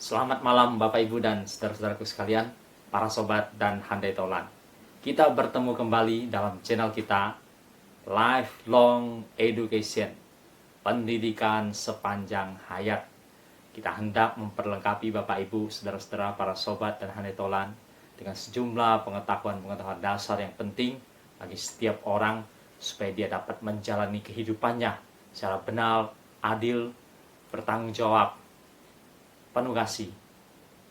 Selamat malam Bapak Ibu dan saudara-saudaraku sekalian, para sobat dan handai tolan. Kita bertemu kembali dalam channel kita Lifelong Education, pendidikan sepanjang hayat. Kita hendak memperlengkapi Bapak Ibu, saudara-saudara, para sobat dan handai tolan dengan sejumlah pengetahuan-pengetahuan dasar yang penting bagi setiap orang supaya dia dapat menjalani kehidupannya secara benar, adil, bertanggung jawab, penuh kasih.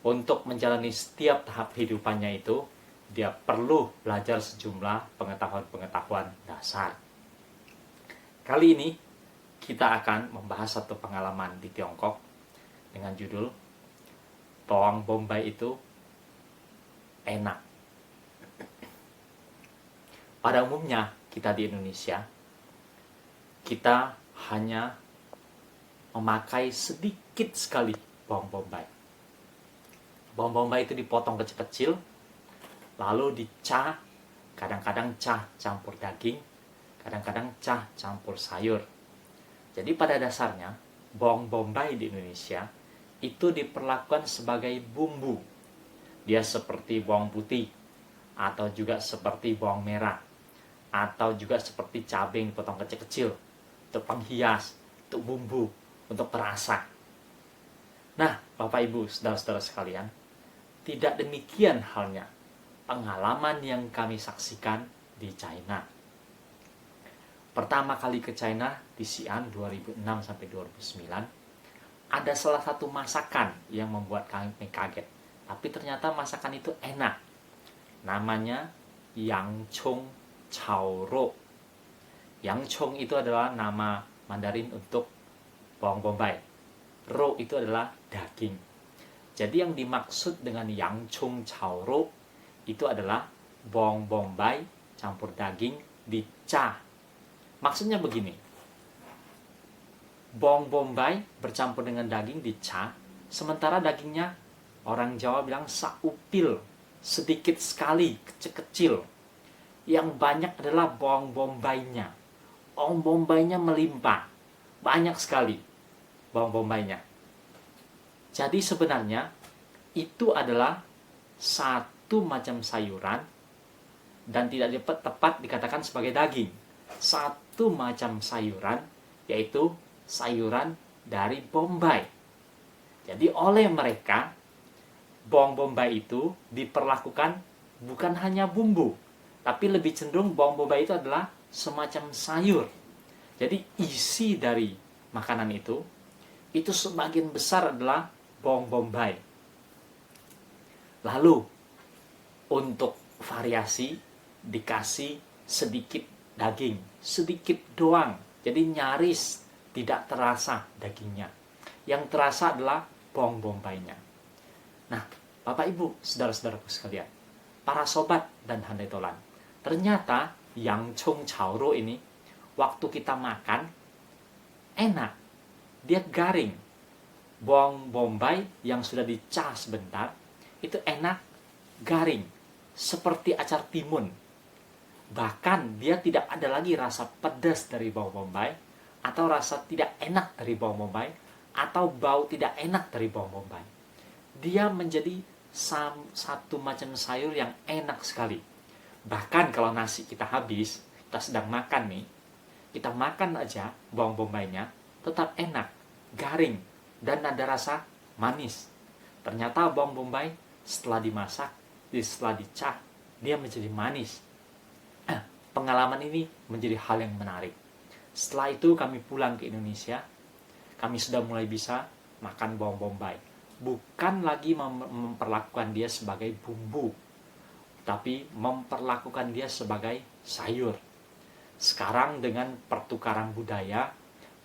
Untuk menjalani setiap tahap kehidupannya itu, dia perlu belajar sejumlah pengetahuan-pengetahuan dasar. Kali ini kita akan membahas satu pengalaman di Tiongkok dengan judul Bawang Bombay itu enak. Pada umumnya kita di Indonesia, kita hanya memakai sedikit sekali bawang bombay. Bawang bombay itu dipotong kecil-kecil, lalu dicah, kadang-kadang cah campur daging, kadang-kadang cah campur sayur. Jadi pada dasarnya, bawang bombay di Indonesia itu diperlakukan sebagai bumbu. Dia seperti bawang putih, atau juga seperti bawang merah, atau juga seperti cabai yang dipotong kecil-kecil, untuk penghias, untuk bumbu, untuk perasa. Nah, Bapak Ibu, saudara-saudara sekalian, tidak demikian halnya pengalaman yang kami saksikan di China. Pertama kali ke China di Xi'an 2006-2009, ada salah satu masakan yang membuat kami kaget. Tapi ternyata masakan itu enak. Namanya Yangchong Chaoro. Yangchong itu adalah nama Mandarin untuk bawang bombay. Ro itu adalah daging. Jadi yang dimaksud dengan Yangchong Chaoro itu adalah bawang bombay campur daging dicah. Maksudnya begini. Bawang bombay bercampur dengan daging dicah, sementara dagingnya orang Jawa bilang saupil, sedikit sekali, kecil-kecil. Yang banyak adalah bawang bombaynya. Bawang bombaynya melimpah. Banyak sekali bawang bombaynya. Jadi sebenarnya itu adalah satu macam sayuran dan tidak tepat dikatakan sebagai daging. Satu macam sayuran, yaitu sayuran dari bombay. Jadi oleh mereka, bawang bombay itu diperlakukan bukan hanya bumbu, tapi lebih cenderung bawang bombay itu adalah semacam sayur. Jadi isi dari makanan itu sebagian besar adalah bawang bombay. Lalu untuk variasi dikasih sedikit daging, sedikit doang. Jadi nyaris tidak terasa dagingnya. Yang terasa adalah bawang bombaynya. Nah, Bapak Ibu, saudara-saudaraku sekalian, para sobat dan handai tolan, ternyata Yangchong Chaoro ini waktu kita makan enak. Dia garing. Bawang bombay yang sudah dicah sebentar itu enak, garing, seperti acar timun. Bahkan dia tidak ada lagi rasa pedas dari bawang bombay, atau rasa tidak enak dari bawang bombay, atau bau tidak enak dari bawang bombay. Dia menjadi satu macam sayur yang enak sekali. Bahkan kalau nasi kita habis, kita sedang makan nih, kita makan aja bawang bombaynya, tetap enak, garing, dan ada rasa manis. Ternyata bawang bombay setelah dimasak, setelah dicah, dia menjadi manis. Pengalaman ini menjadi hal yang menarik. Setelah itu kami pulang ke Indonesia, kami sudah mulai bisa makan bawang bombay. Bukan lagi memperlakukan dia sebagai bumbu, tapi memperlakukan dia sebagai sayur. Sekarang dengan pertukaran budaya,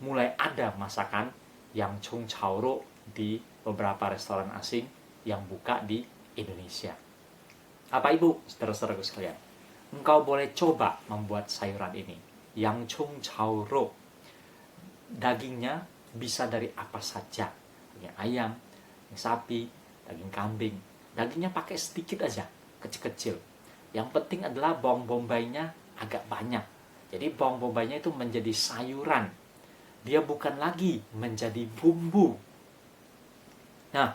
mulai ada masakan Yangchong Chaoro di beberapa restoran asing yang buka di Indonesia. Apa Ibu, saudara-saudaraku sekalian, engkau boleh coba membuat sayuran ini, Yangchong Chaoro. Dagingnya bisa dari apa saja, daging ayam, daging sapi, daging kambing. Dagingnya pakai sedikit aja, kecil-kecil. Yang penting adalah bawang bombaynya agak banyak. Jadi bawang bombaynya itu menjadi sayuran. Dia bukan lagi menjadi bumbu. Nah,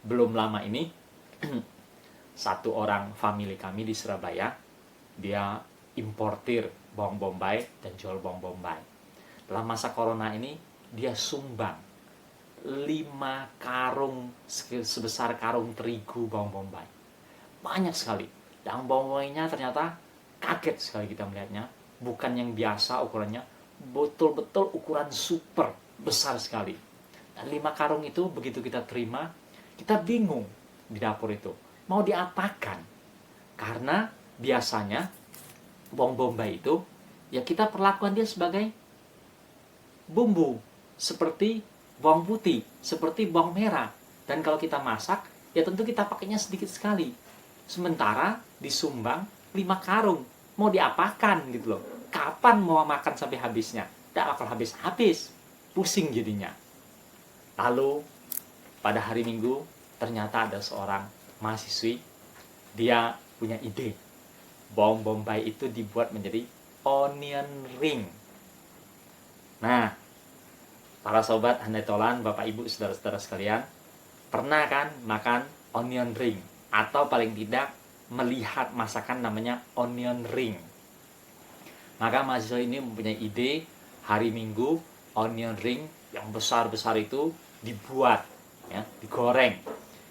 belum lama ini satu orang family kami di Surabaya, dia importir bawang bombay dan jual bawang bombay. Dalam masa corona ini dia sumbang 5 karung sebesar karung terigu bawang bombay. Banyak sekali. Dan bawang bombaynya ternyata kaget sekali kita melihatnya. Bukan yang biasa ukurannya, betul-betul ukuran super besar sekali. Dan 5 karung itu begitu kita terima, kita bingung di dapur itu. Mau diapakan? Karena biasanya bawang bombay itu ya kita perlakukan dia sebagai bumbu, seperti bawang putih, seperti bawang merah. Dan kalau kita masak, ya tentu kita pakainya sedikit sekali. Sementara disumbang 5 karung. Mau diapakan gitu loh. Kapan mau makan sampai habisnya? Tidak bakal habis-habis. Pusing jadinya. Lalu pada hari Minggu ternyata ada seorang mahasiswi, dia punya ide. Bawang bombay itu dibuat menjadi onion ring. Nah, para sobat Handai Tolan, Bapak Ibu, saudara-saudara sekalian, pernah kan makan onion ring? Atau paling tidak melihat masakan namanya onion ring. Maka mahasiswa ini mempunyai ide, hari Minggu onion ring yang besar-besar itu dibuat, ya, digoreng.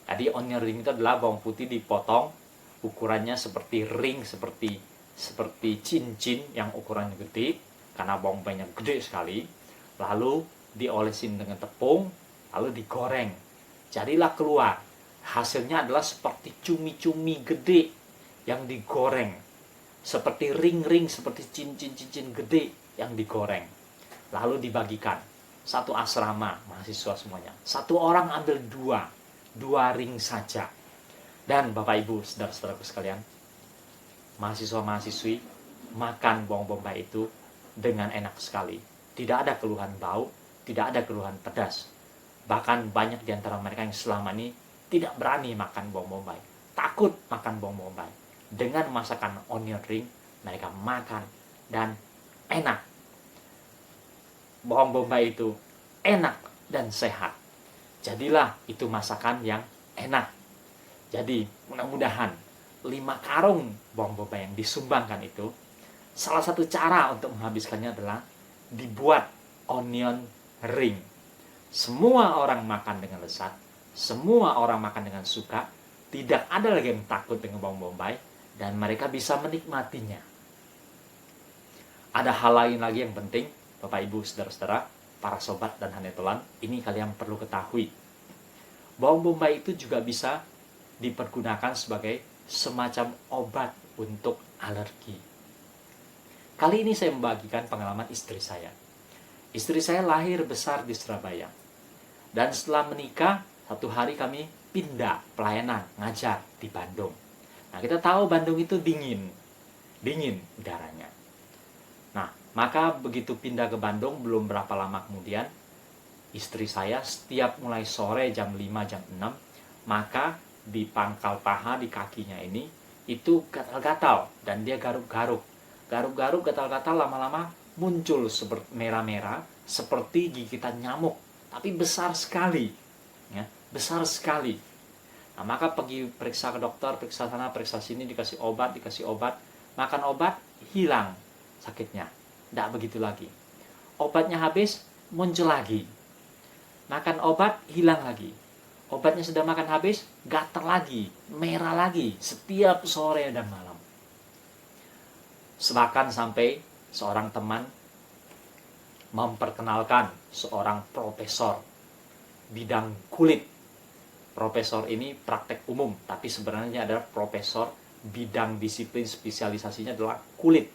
Jadi onion ring itu adalah bawang putih dipotong, ukurannya seperti ring, seperti cincin yang ukurannya gede, karena bawang banyak gede sekali. Lalu diolesin dengan tepung, lalu digoreng. Jadilah keluar. Hasilnya adalah seperti cumi-cumi gede yang digoreng. Seperti ring-ring, seperti cincin-cincin gede yang digoreng. Lalu dibagikan. Satu asrama, mahasiswa semuanya. Satu orang ambil 2 ring saja. Dan Bapak Ibu, saudara-saudaraku sekalian, mahasiswa-mahasiswi makan bawang bombay itu dengan enak sekali. Tidak ada keluhan bau, tidak ada keluhan pedas. Bahkan banyak di antara mereka yang selama ini tidak berani makan bawang bombay, takut makan bawang bombay. Dengan masakan onion ring, mereka makan dan enak. Bawang bombay itu enak dan sehat. Jadilah itu masakan yang enak. Jadi mudah-mudahan 5 karung bawang bombay yang disumbangkan itu, salah satu cara untuk menghabiskannya adalah dibuat onion ring. Semua orang makan dengan lezat, semua orang makan dengan suka, tidak ada lagi yang takut dengan bawang bombay, dan mereka bisa menikmatinya. Ada hal lain lagi yang penting, Bapak Ibu, saudara-saudara, para sobat dan Handai Tolan, ini kalian perlu ketahui. Bawang bombay itu juga bisa dipergunakan sebagai semacam obat untuk alergi. Kali ini saya membagikan pengalaman istri saya. Istri saya lahir besar di Surabaya. Dan setelah menikah, satu hari kami pindah pelayanan, ngajar di Bandung. Nah, kita tahu Bandung itu dingin udaranya. Nah, maka begitu pindah ke Bandung, belum berapa lama kemudian, istri saya setiap mulai sore jam 5, jam 6, maka di pangkal paha, di kakinya ini, itu gatal-gatal, dan dia garuk-garuk. Garuk-garuk, gatal-gatal, lama-lama muncul seperti merah-merah, seperti gigitan nyamuk, tapi besar sekali, ya, besar sekali. Nah, maka pergi periksa ke dokter, periksa sana, periksa sini, dikasih obat, makan obat, hilang sakitnya, tidak begitu lagi. Obatnya habis, muncul lagi, makan obat, hilang lagi. Obatnya sudah makan habis, gatal lagi, merah lagi, setiap sore dan malam. Bahkan sampai seorang teman memperkenalkan seorang profesor bidang kulit. Profesor ini praktek umum, tapi sebenarnya adalah profesor bidang disiplin spesialisasinya adalah kulit.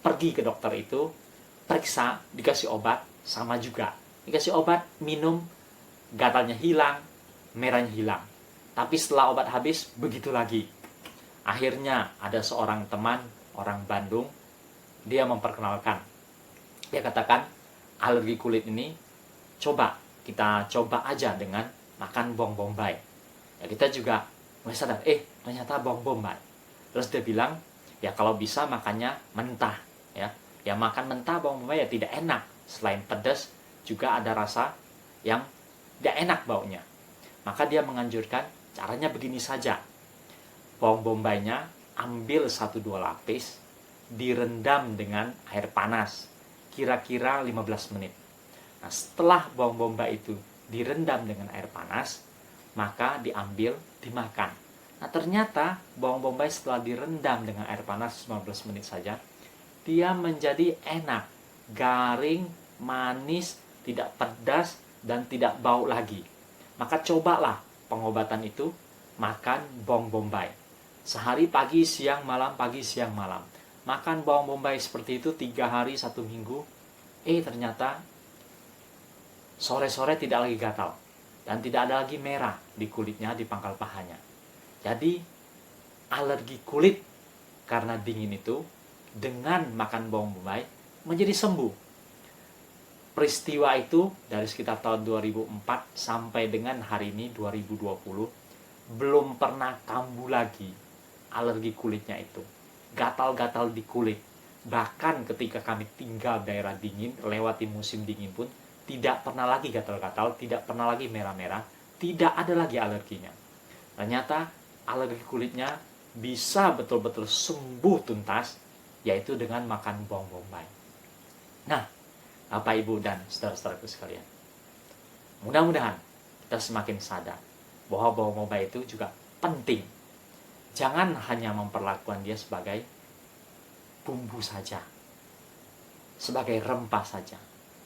Pergi ke dokter itu, periksa, dikasih obat, sama juga. Dikasih obat, minum, gatalnya hilang, merahnya hilang. Tapi setelah obat habis, begitu lagi. Akhirnya ada seorang teman, orang Bandung, dia memperkenalkan. Dia katakan, alergi kulit ini, kita coba aja dengan makan bawang bombay. Ya, kita juga mulai sadar, ternyata bawang bombay. Terus dia bilang, ya kalau bisa makannya mentah. Ya makan mentah bawang bombay ya tidak enak. Selain pedas, juga ada rasa yang tidak enak baunya. Maka dia menganjurkan Caranya begini saja. Bawang bombaynya ambil 1-2 lapis, direndam dengan air panas, kira-kira 15 menit. Nah, setelah bawang bombay itu direndam dengan air panas, maka diambil, dimakan. Nah, ternyata bawang bombay setelah direndam dengan air panas 15 menit saja, dia menjadi enak, garing, manis, tidak pedas, dan tidak bau lagi. Maka cobalah pengobatan itu, makan bawang bombay. Sehari pagi, siang, malam, pagi, siang, malam. Makan bawang bombay seperti itu 3 hari, 1 minggu. Ternyata sore-sore tidak lagi gatal. Dan tidak ada lagi merah di kulitnya, di pangkal pahanya. Jadi, alergi kulit karena dingin itu, dengan makan bawang bombay, menjadi sembuh. Peristiwa itu dari sekitar tahun 2004 sampai dengan hari ini 2020, belum pernah kambuh lagi alergi kulitnya itu. Gatal-gatal di kulit. Bahkan ketika kami tinggal daerah dingin, lewati musim dingin pun, tidak pernah lagi gatal-gatal, tidak pernah lagi merah-merah, tidak ada lagi alerginya. Ternyata alergi kulitnya bisa betul-betul sembuh tuntas, yaitu dengan makan bawang bombay. Nah, Bapak, Ibu, dan saudara-saudaraku sekalian, mudah-mudahan kita semakin sadar bahwa bawang bombay itu juga penting. Jangan hanya memperlakukan dia sebagai bumbu saja, sebagai rempah saja.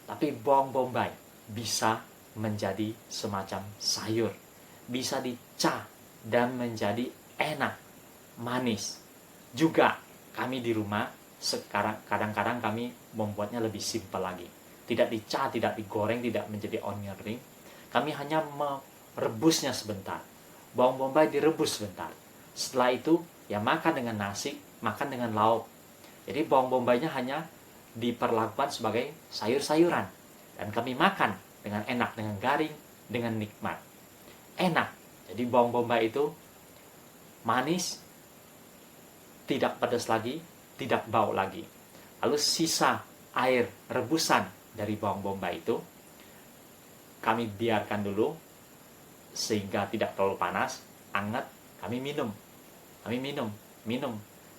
Tapi bawang bombay bisa menjadi semacam sayur, bisa dicah dan menjadi enak, manis. Juga kami di rumah sekarang kadang-kadang kami membuatnya lebih simpel lagi. Tidak dicah, tidak digoreng, tidak menjadi onion ring. Kami hanya merebusnya sebentar. Bawang bombay direbus sebentar. Setelah itu, ya makan dengan nasi, makan dengan lauk. Jadi bawang bombaynya hanya diperlakukan sebagai sayur-sayuran. Dan kami makan dengan enak, dengan garing, dengan nikmat. Enak. Jadi bawang bombay itu manis, tidak pedas lagi, tidak bau lagi. Lalu sisa air rebusan dari bawang bombay itu kami biarkan dulu sehingga tidak terlalu panas, hangat, kami minum.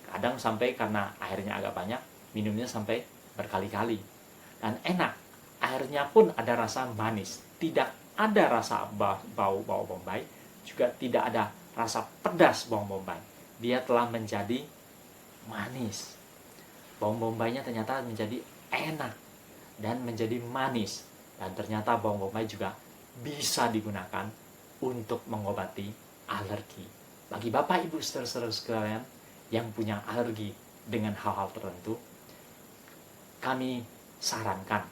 Kadang sampai karena airnya agak banyak, minumnya sampai berkali-kali. Dan enak, airnya pun ada rasa manis, tidak ada rasa bau bombay, juga tidak ada rasa pedas bawang bombay. Dia telah menjadi manis. Bawang bombaynya ternyata menjadi enak dan menjadi manis. Dan ternyata bawang bombay juga bisa digunakan untuk mengobati alergi. Bagi Bapak, Ibu, saudara-saudara sekalian yang punya alergi dengan hal-hal tertentu, kami sarankan,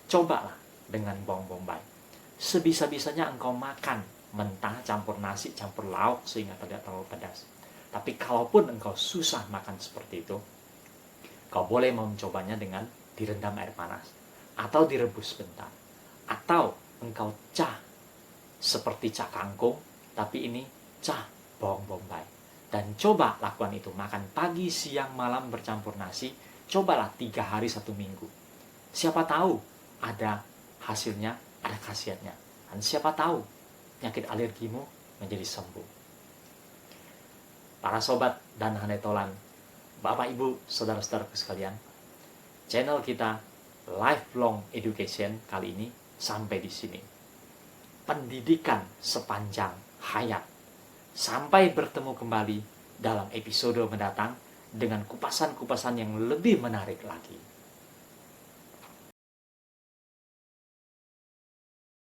cobalah dengan bawang bombay. Sebisa-bisanya engkau makan mentah, campur nasi, campur lauk sehingga tidak terlalu pedas. Tapi kalaupun engkau susah makan seperti itu, kau boleh mencobanya dengan direndam air panas, atau direbus sebentar, atau engkau cah seperti cah kangkung, tapi ini cah bawang bombay. Dan coba lakukan itu, makan pagi, siang, malam bercampur nasi. Cobalah 3 hari 1 minggu. Siapa tahu ada hasilnya, ada khasiatnya. Dan siapa tahu penyakit alergimu menjadi sembuh. Para sobat dan hanetolan, Bapak, Ibu, saudara-saudaraku sekalian, channel kita Lifelong Education kali ini sampai di sini. Pendidikan sepanjang hayat. Sampai bertemu kembali dalam episode mendatang dengan kupasan-kupasan yang lebih menarik lagi.